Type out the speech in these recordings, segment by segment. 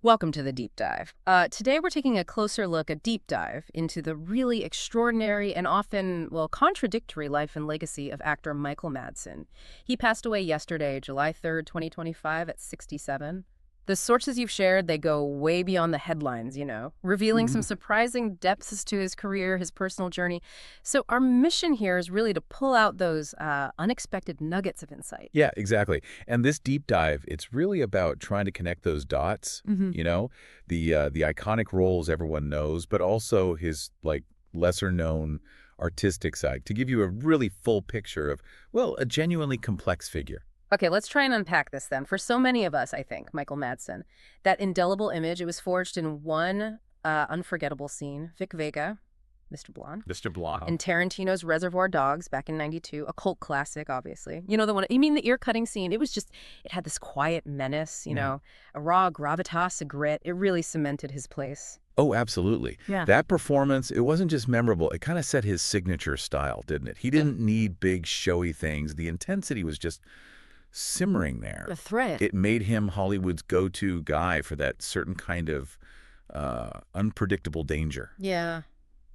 Welcome to the deep dive. Today we're taking a closer look, a deep dive, into the really extraordinary and often, well, contradictory life and legacy of actor Michael Madsen. He passed away yesterday, July 3rd, 2025, at 67. The sources you've shared, they go way beyond the headlines, revealing some surprising depths as to his career, his personal journey. So our mission here is really to pull out those unexpected nuggets of insight. Yeah, exactly. And this deep dive, it's really about trying to connect those dots, Hmm. the iconic roles everyone knows, but also his lesser known artistic side to give you a really full picture of, well, a genuinely complex figure. Okay, let's try and unpack this then. For so many of us, I think, Michael Madsen, that indelible image, it was forged in one unforgettable scene. Vic Vega, Mr. Blonde, Mr. Blah. in Tarantino's Reservoir Dogs back in '92, a cult classic, obviously. You know the one, you mean the ear-cutting scene? It was just, it had this quiet menace, a raw gravitas, a grit. It really cemented his place. Oh, absolutely. Yeah. That performance, it wasn't just memorable. It kind of set his signature style, didn't it? He didn't need big, showy things. The intensity was just simmering there. A threat. It made him Hollywood's go-to guy for that certain kind of unpredictable danger. Yeah.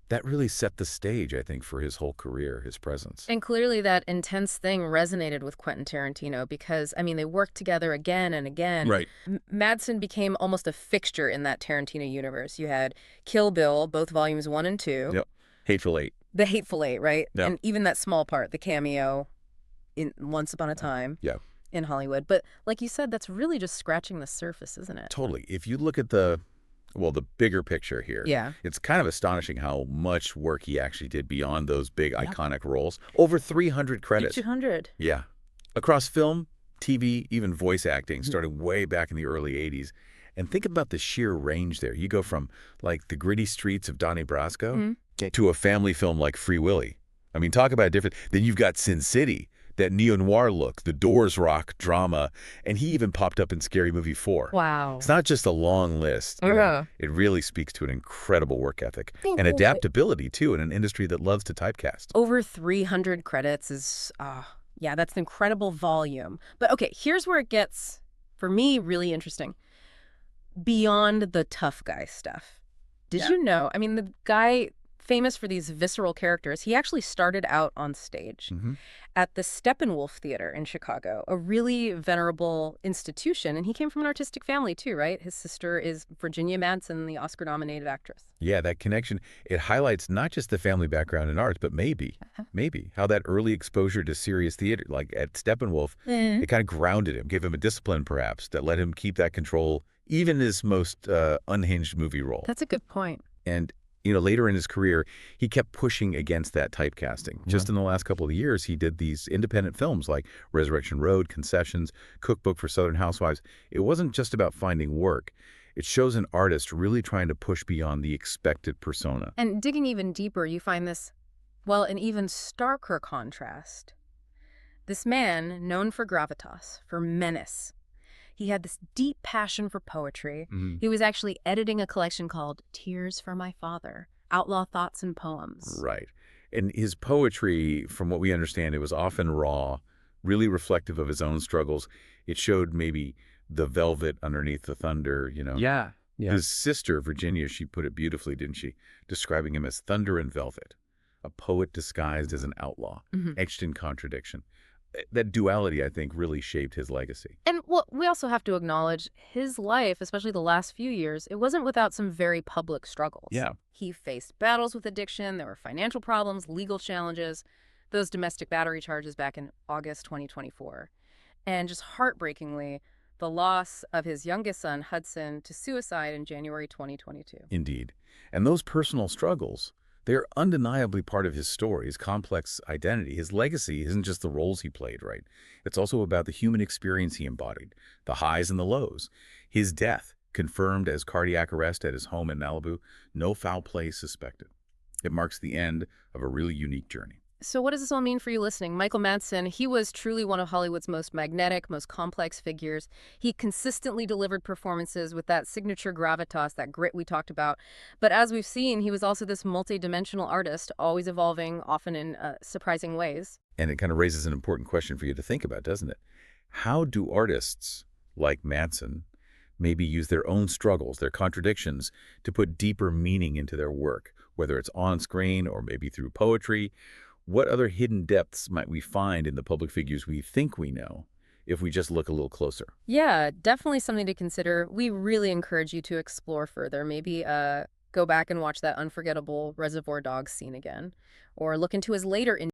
That really set the stage, I think, for his whole career, his presence. And clearly that intense thing resonated with Quentin Tarantino because, I mean, they worked together again and again. Right. Madsen became almost a fixture in that Tarantino universe. You had Kill Bill, both volumes 1 and 2. Yep. Hateful Eight. The Hateful Eight, right? Yep. And even that small part, the cameo in Once Upon a Time Yeah. in Hollywood. But like you said, that's really just scratching the surface, isn't it? Totally. If you look at the bigger picture here, Yeah. it's kind of astonishing how much work he actually did beyond those big iconic roles. Over 300 credits. 200. Yeah. Across film, TV, even voice acting, starting way back in the early 80s. And think about the sheer range there. You go from, the gritty streets of Donnie Brasco to a family film like Free Willy. I mean, talk about different. Then you've got Sin City, that neo-noir look, the Doors rock drama, and he even popped up in Scary Movie 4. Wow. It's not just a long list. Yeah. It really speaks to an incredible work ethic and adaptability, too, in an industry that loves to typecast. Over 300 credits is, yeah, that's an incredible volume. But okay, here's where it gets, for me, really interesting. Beyond the tough guy stuff. Did you know, I mean, the guy famous for these visceral characters, he actually started out on stage at the Steppenwolf Theater in Chicago, a really venerable institution. And he came from an artistic family too, right? His sister is Virginia Madsen, the Oscar-nominated actress. Yeah, that connection, it highlights not just the family background in art, but maybe how that early exposure to serious theater, like at Steppenwolf, it kind of grounded him, gave him a discipline perhaps that let him keep that control even in his most unhinged movie role. That's a good point. And later in his career, he kept pushing against that typecasting. Just in the last couple of years, he did these independent films like Resurrection Road, Concessions, Cookbook for Southern Housewives. It wasn't just about finding work. It shows an artist really trying to push beyond the expected persona. And digging even deeper, you find this, well, an even starker contrast. This man, known for gravitas, for menace, he had this deep passion for poetry. He was actually editing a collection called Tears for My Father, Outlaw Thoughts and Poems. Right. And his poetry, from what we understand, it was often raw, really reflective of his own struggles. It showed maybe the velvet underneath the thunder, Yeah. His sister, Virginia, she put it beautifully, didn't she? Describing him as thunder and velvet, a poet disguised as an outlaw, etched in contradiction. That duality, I think, really shaped his legacy. And well, we also have to acknowledge his life, especially the last few years, it wasn't without some very public struggles. Yeah. He faced battles with addiction, there were financial problems, legal challenges, those domestic battery charges back in August 2024. And just heartbreakingly, the loss of his youngest son, Hudson, to suicide in January 2022. Indeed. And those personal struggles, they're undeniably part of his story, his complex identity. His legacy isn't just the roles he played, right? It's also about the human experience he embodied, the highs and the lows. His death, confirmed as cardiac arrest at his home in Malibu, no foul play suspected. It marks the end of a really unique journey. So what does this all mean for you listening? Michael Madsen, he was truly one of Hollywood's most magnetic, most complex figures. He consistently delivered performances with that signature gravitas, that grit we talked about. But as we've seen, he was also this multi-dimensional artist, always evolving, often in surprising ways. And it kind of raises an important question for you to think about, doesn't it? How do artists like Madsen maybe use their own struggles, their contradictions, to put deeper meaning into their work, whether it's on screen or maybe through poetry. What other hidden depths might we find in the public figures we think we know if we just look a little closer? Yeah, definitely something to consider. We really encourage you to explore further. Maybe go back and watch that unforgettable Reservoir Dogs scene again, or look into his later